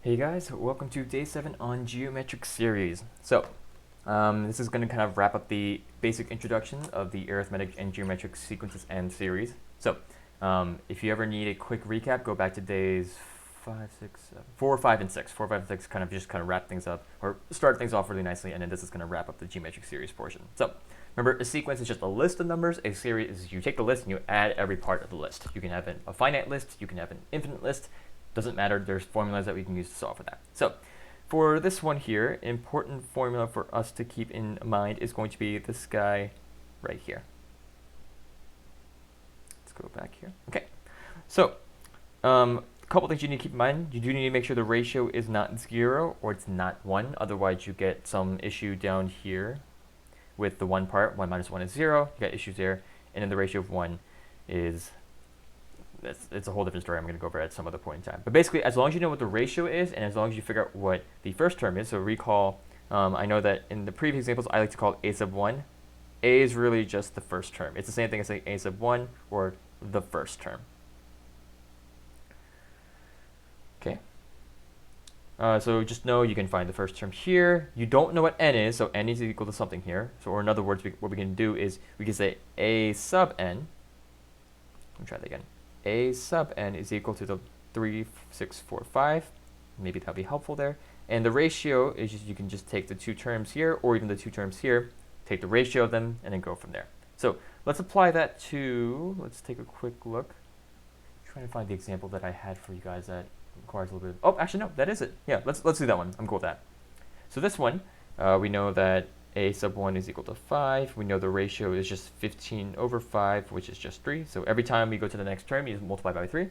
Hey guys, welcome to day 7 on geometric series. This is going to kind of wrap up the basic introduction of the arithmetic and geometric sequences and series. If you ever need a quick recap, go back to days 4, 5, and 6. 4, 5, and 6 kind of wrap things up, or start things off really nicely, and then this is going to wrap up the geometric series portion. So, remember, a sequence is just a list of numbers. A series is you take the list and you add every part of the list. You can have a finite list, you can have an infinite list. Doesn't matter, there's formulas that we can use to solve for that. So for this one here, important formula for us to keep in mind is going to be this guy right here. Let's go back here. Okay, so a couple things you need to keep in mind. You do need to make sure the ratio is not 0 or it's not 1, otherwise you get some issue down here with the 1 part. 1 minus 1 is 0, you got issues there, and then the ratio of 1 is it's a whole different story I'm going to go over at some other point in time. But basically, as long as you know what the ratio is, and as long as you figure out what the first term is, so recall, I know that in the previous examples, I like to call it a sub 1. A is really just the first term. It's the same thing as saying a sub 1 or the first term. Okay. So just know you can find the first term here. You don't know what n is, so n is equal to something here. So, or in other words, what we can do is we can say a sub n. Let me try that again. A sub n is equal to the 3, 6, 4, 5. Maybe that'll be helpful there. And the ratio is just, you can just take the two terms here, or even the two terms here, take the ratio of them, and then go from there. So let's apply that to, let's take a quick look. I'm trying to find the example that I had for you guys that requires a little bit of, oh, actually no, that is it. Yeah, let's do that one. I'm cool with that. So this one, we know that a sub 1 is equal to 5. We know the ratio is just 15 over 5, which is just 3. So every time we go to the next term, you just multiply by 3.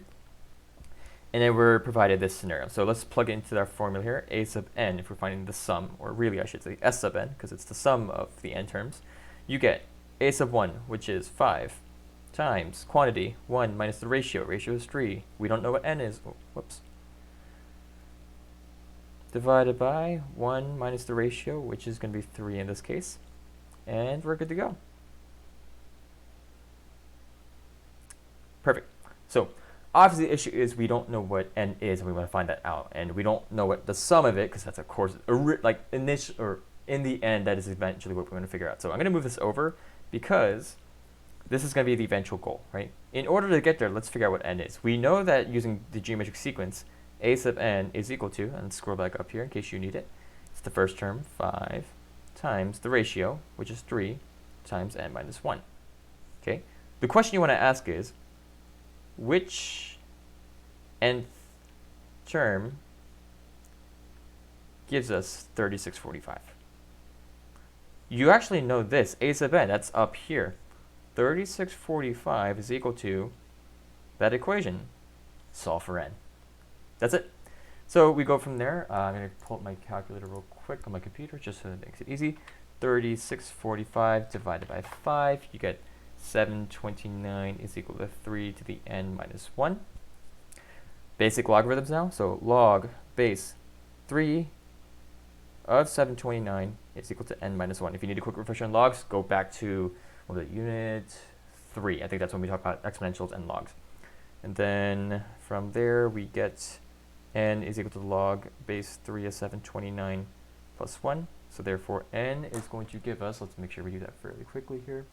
And then we're provided this scenario. So let's plug it into our formula here. A sub n, if we're finding the sum, or really I should say s sub n, because it's the sum of the n terms, you get a sub 1, which is 5, times quantity 1 minus the ratio. Ratio is 3. We don't know what n is. Oh, whoops. Divided by 1 minus the ratio, which is going to be 3 in this case. And we're good to go. Perfect. So obviously the issue is we don't know what n is, and we want to find that out. And we don't know what the sum of it, because that's of course, like initial, or in the end, that is eventually what we want to figure out. So I'm going to move this over because this is going to be the eventual goal, right? In order to get there, let's figure out what n is. We know that using the geometric sequence, a sub n is equal to, and scroll back up here in case you need it, it's the first term, 5, times the ratio, which is 3, times n minus 1. Okay? The question you want to ask is, which nth term gives us 3645? You actually know this, a sub n, that's up here. 3645 is equal to that equation. Solve for n. That's it. So we go from there. I'm going to pull up my calculator real quick on my computer just so it makes it easy. 3645 divided by 5, you get 729 is equal to 3 to the n minus 1. Basic logarithms now. So log base 3 of 729 is equal to n minus 1. If you need a quick refresher on logs, go back to unit 3. I think that's when we talk about exponentials and logs. And then from there we get n is equal to log base 3 of 729 plus 1. So therefore n is going to give us, let's make sure we do that fairly quickly here.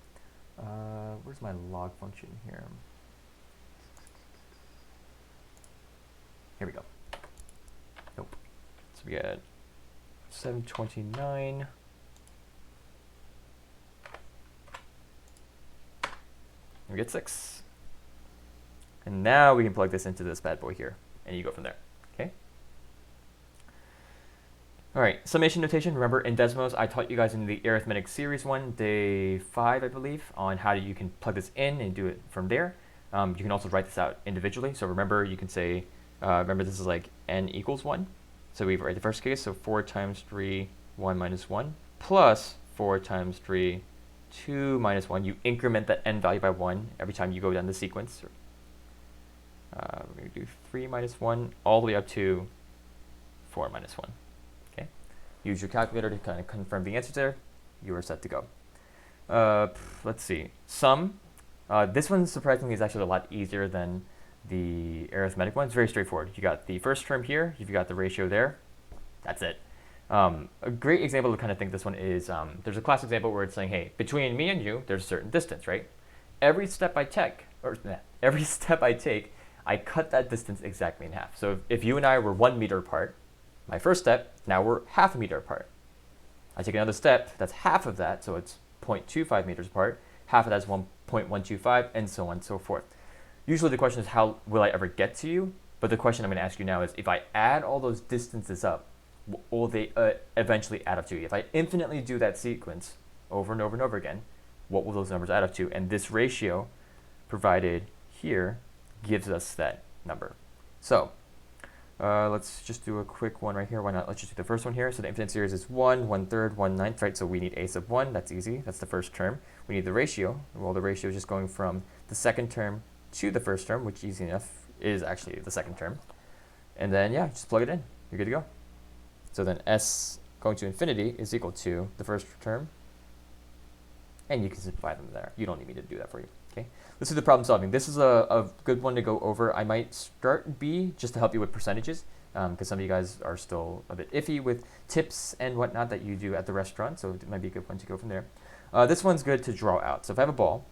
Where's my log function here? Here we go. Nope. So we get 729. And we get 6. And now we can plug this into this bad boy here, and you go from there. Okay. All right, summation notation. Remember, in Desmos, I taught you guys in the arithmetic series 1, day 5, I believe, on how you can plug this in and do it from there. You can also write this out individually. So remember, you can say, remember this is like n equals 1. So we write the first case, so 4 times 3, 1 minus 1, plus 4 times 3, 2 minus 1. You increment that n value by 1 every time you go down the sequence. We're going to do 3 minus 1 all the way up to 4 minus 1. Okay. Use your calculator to kind of confirm the answers there. You are set to go. Let's see. Sum. This one, surprisingly, is actually a lot easier than the arithmetic one, it's very straightforward. You got the first term here, you've got the ratio there, that's it. A great example to kind of think this one is, there's a class example where it's saying, hey, between me and you, there's a certain distance, right? Every step I take, I cut that distance exactly in half. So if you and I were 1 meter apart, my first step, now we're half a meter apart. I take another step, that's half of that, so it's 0.25 meters apart. Half of that is 1.125, and so on and so forth. Usually the question is, how will I ever get to you? But the question I'm going to ask you now is, if I add all those distances up, will they eventually add up to you? If I infinitely do that sequence over and over and over again, what will those numbers add up to? And this ratio provided here gives us that number. So let's just do a quick one right here. Why not? Let's just do the first one here. So the infinite series is 1, 1/3, 1/9, right? So we need a sub 1. That's easy. That's the first term. We need the ratio. Well, the ratio is just going from the second term to the first term, which easy enough is actually the second term. And then, yeah, just plug it in. You're good to go. So then s going to infinity is equal to the first term. And you can simplify them there. You don't need me to do that for you. Okay. Let's do the problem solving. This is a good one to go over. I might start B just to help you with percentages, because some of you guys are still a bit iffy with tips and whatnot that you do at the restaurant. So it might be a good one to go from there. This one's good to draw out. So if I have a ball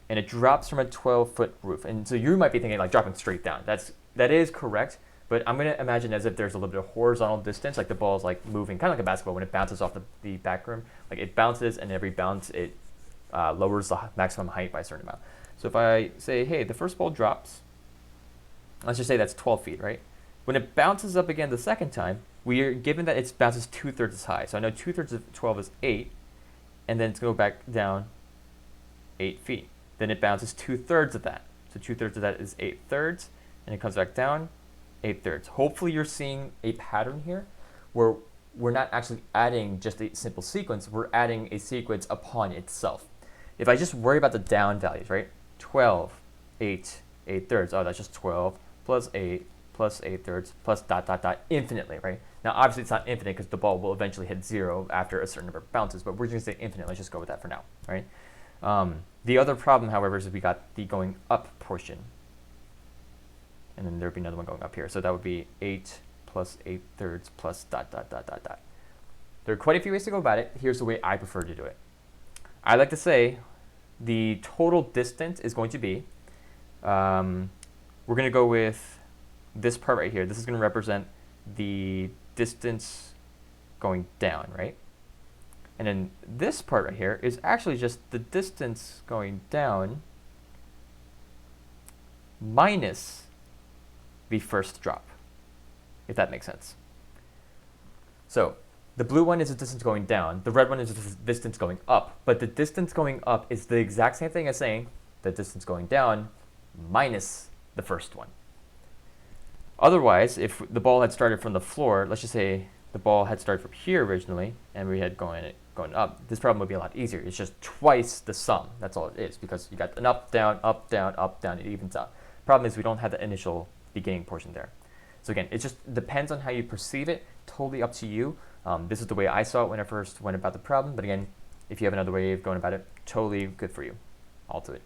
and it drops from a 12-foot roof, and so you might be thinking like dropping straight down. That is correct. But I'm going to imagine as if there's a little bit of horizontal distance, like the ball is like moving, kind of like a basketball when it bounces off the back rim. Like it bounces, and every bounce it lowers the maximum height by a certain amount. So if I say, hey, the first ball drops, let's just say that's 12 feet, right? When it bounces up again the second time, we are given that it bounces 2/3 as high. So I know 2/3 of 12 is 8, and then it's going to go back down 8 feet. Then it bounces 2/3 of that. So 2/3 of that is 8/3, and it comes back down 8/3. Hopefully you're seeing a pattern here where we're not actually adding just a simple sequence, we're adding a sequence upon itself. If I just worry about the down values, right? 12, 8, 8/3. Oh, that's just 12 plus 8 plus 8/3 plus dot, dot, dot, infinitely, right? Now, obviously it's not infinite because the ball will eventually hit 0 after a certain number of bounces, but we're just going to say infinite. Let's just go with that for now, right? The other problem, however, is we got the going up portion. And then there would be another one going up here. So that would be 8 plus 8/3 plus dot, dot, dot, dot, dot. There are quite a few ways to go about it. Here's the way I prefer to do it. I like to say the total distance is going to be, we're going to go with this part right here. This is going to represent the distance going down, right? And then this part right here is actually just the distance going down minus the first drop, if that makes sense. So the blue one is the distance going down, the red one is the distance going up, but the distance going up is the exact same thing as saying the distance going down minus the first one. Otherwise, if the ball had started from the floor, let's just say the ball had started from here originally, and we had going up, this problem would be a lot easier. It's just twice the sum. That's all it is, because you got an up, down, up, down, up, down, it evens out. Problem is we don't have the initial beginning portion there. So again, it just depends on how you perceive it, totally up to you. This is the way I saw it when I first went about the problem, but again, if you have another way of going about it, totally good for you. All to it.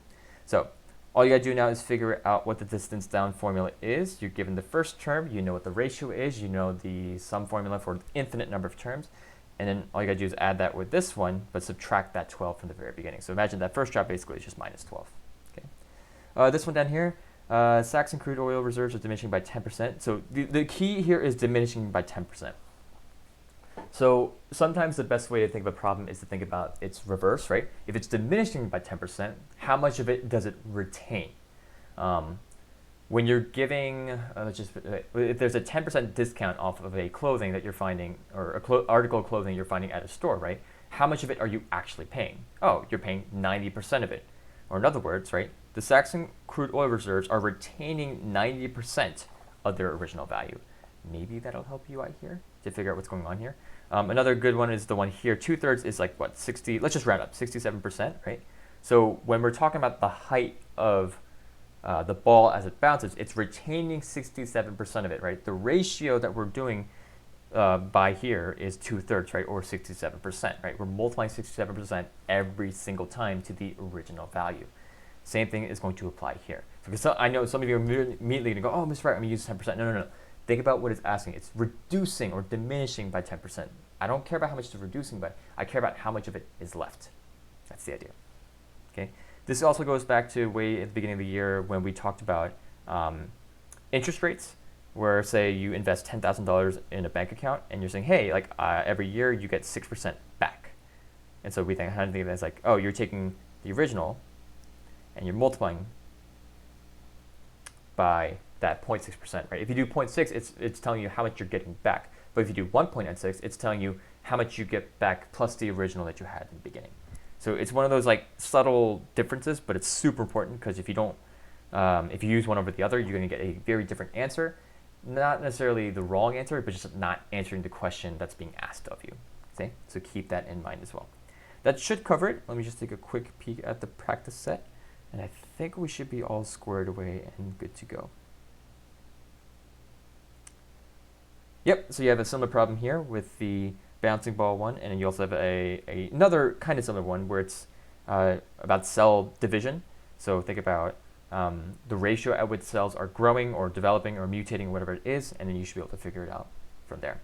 So all you gotta do now is figure out what the distance down formula is. You're given the first term, you know what the ratio is, you know the sum formula for the infinite number of terms, and then all you gotta do is add that with this one, but subtract that 12 from the very beginning. So imagine that first drop basically is just minus 12. Okay. This one down here, Saxon crude oil reserves are diminishing by 10%. So the key here is diminishing by 10%. So sometimes the best way to think of a problem is to think about its reverse, right? If it's diminishing by 10%, how much of it does it retain? When you're giving, if there's a 10% discount off of a clothing that you're finding, or article of clothing you're finding at a store, right? How much of it are you actually paying? Oh, you're paying 90% of it. Or in other words, right? The Saxon crude oil reserves are retaining 90% of their original value. Maybe that'll help you out here to figure out what's going on here. Another good one is the one here. 2/3 is like what, 60, let's just round up, 67%, right? So when we're talking about the height of the ball as it bounces, it's retaining 67% of it, right? The ratio that we're doing by here is 2/3, right? Or 67%, right? We're multiplying 67% every single time to the original value. Same thing is going to apply here. Because I know some of you are immediately going to go, oh, Mr. Wright, I'm going to use 10%. No, no, no. Think about what it's asking. It's reducing or diminishing by 10%. I don't care about how much it's reducing by. I care about how much of it is left. That's the idea. Okay. This also goes back to way at the beginning of the year when we talked about interest rates, where say you invest $10,000 in a bank account and you're saying, hey, like every year you get 6% back. And so we think of that as like, oh, you're taking the original and you're multiplying by that 0.6%, right? If you do 0.6, it's telling you how much you're getting back. But if you do 1.96, it's telling you how much you get back plus the original that you had in the beginning. So it's one of those like subtle differences, but it's super important because if you don't, if you use one over the other, you're going to get a very different answer. Not necessarily the wrong answer, but just not answering the question that's being asked of you. Okay, so keep that in mind as well. That should cover it. Let me just take a quick peek at the practice set, and I think we should be all squared away and good to go. Yep, so you have a similar problem here with the bouncing ball one, and then you also have another kind of similar one where it's about cell division. So think about the ratio at which cells are growing or developing or mutating, whatever it is, and then you should be able to figure it out from there.